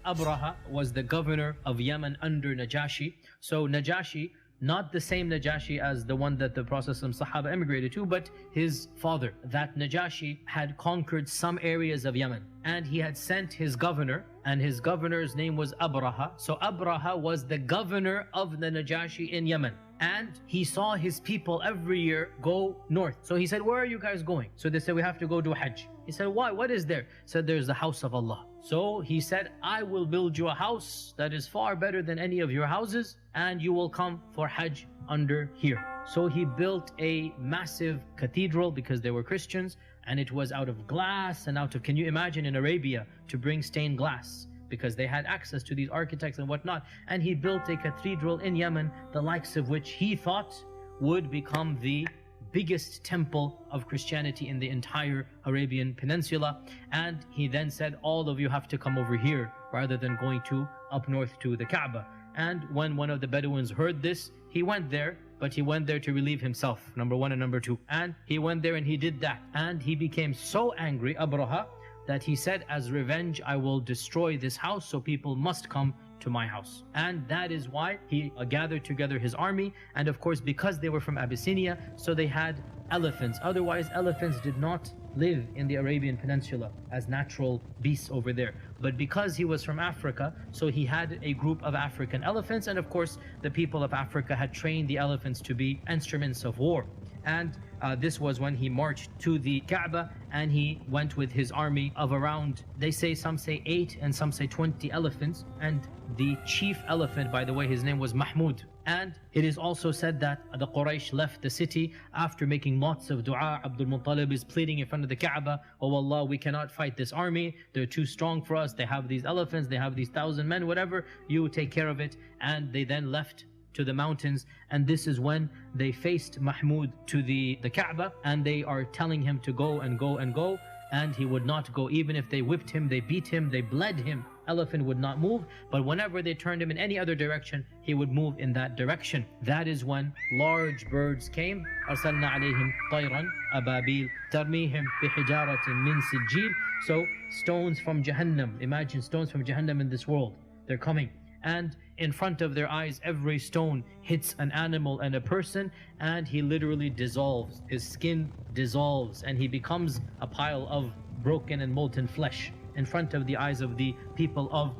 Abraha was the governor of Yemen under Najashi. So Najashi, not the same Najashi as the one that the Prophet and Sahaba emigrated to, but his father. That Najashi had conquered some areas of Yemen, and he had sent his governor, and his governor's name was Abraha. So Abraha was the governor of the Najashi in Yemen. And he saw his people every year go north. So he said, where are you guys going? So they said, we have to go do Hajj. He said, why? What is there? He said, there's the house of Allah. So he said, I will build you a house that is far better than any of your houses, and you will come for Hajj under here. So he built a massive cathedral because they were Christians, and it was out of glass and out of, can you imagine in Arabia to bring stained glass? Because they had access to these architects and whatnot. And he built a cathedral in Yemen, the likes of which he thought would become the biggest temple of Christianity in the entire Arabian Peninsula. And he then said, all of you have to come over here rather than going to up north to the Kaaba. And when one of the Bedouins heard this, he went there, but he went there to relieve himself, number one and number two. And he went there and he did that. And he became so angry, Abraha, that he said, as revenge, I will destroy this house, so people must come to my house. And that is why he gathered together his army. And of course, because they were from Abyssinia, so they had elephants. Otherwise, elephants did not live in the Arabian Peninsula as natural beasts over there. But because he was from Africa, so he had a group of African elephants. And of course, the people of Africa had trained the elephants to be instruments of war. And this was when he marched to the Kaaba, and he went with his army of around, they say, some say 8 and some say 20 elephants. And the chief elephant, by the way, his name was Mahmud. And it is also said that the Quraysh left the city after making lots of dua. Abdul Muttalib is pleading in front of the Kaaba, oh Allah, we cannot fight this army, they're too strong for us, they have these elephants, they have these 1,000 men, whatever, you take care of it. And they then left to the mountains, and this is when they faced Mahmud to the Kaaba, and they are telling him to go and go and go, and he would not go. Even if they whipped him, they beat him, they bled him, elephant would not move. But whenever they turned him in any other direction, he would move in that direction. That is when large birds came. أَرْسَلْنَا عَلَيْهِمْ طَيْرًا أَبَابِيلَ تَرْمِيهِمْ بِحِجَارَةٍ مِّن سِجِّيلٍ. So stones from Jahannam, imagine stones from Jahannam in this world, they're coming. And in front of their eyes, every stone hits an animal and a person, and he literally dissolves. His skin dissolves, and he becomes a pile of broken and molten flesh in front of the eyes of the people of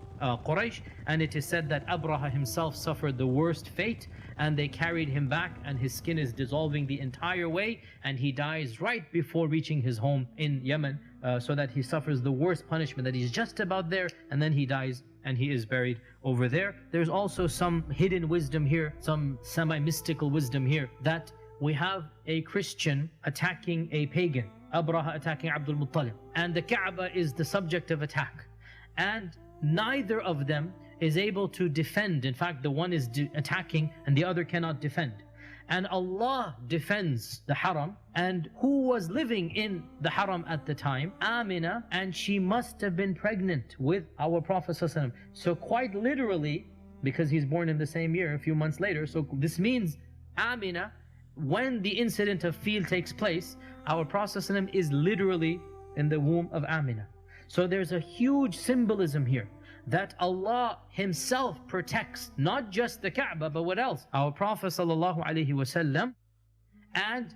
Quraysh. And it is said that Abraha himself suffered the worst fate, and they carried him back, and his skin is dissolving the entire way, and he dies right before reaching his home in Yemen, so that he suffers the worst punishment, that he's just about there, and then he dies and he is buried over there. There's also some hidden wisdom here, some semi-mystical wisdom here, that we have a Christian attacking a pagan, Abraha attacking Abdul Muttalib, and the Kaaba is the subject of attack, and neither of them is able to defend. In fact, the one is attacking and the other cannot defend. And Allah defends the Haram. And who was living in the Haram at the time? Amina, and she must have been pregnant with our Prophet ﷺ. So quite literally, because he's born in the same year, a few months later, so this means Amina, when the incident of Fil takes place, our Prophet ﷺ is literally in the womb of Amina. So there's a huge symbolism here, that Allah Himself protects not just the Kaaba, but what else? Our Prophet ﷺ. And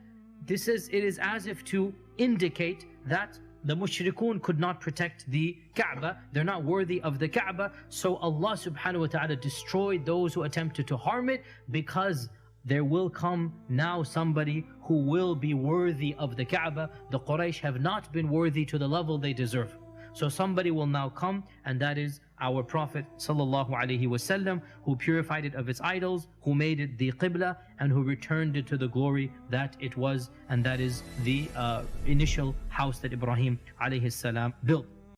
it is as if to indicate that the mushrikun could not protect the Kaaba. They're not worthy of the Kaaba. So Allah subhanahu wa ta'ala destroyed those who attempted to harm it, because there will come now somebody who will be worthy of the Kaaba. The Quraysh have not been worthy to the level they deserve. So somebody will now come, and that is our Prophet ﷺ, who purified it of its idols, who made it the Qibla, and who returned it to the glory that it was, and that is the initial house that Ibrahim ﷺ built.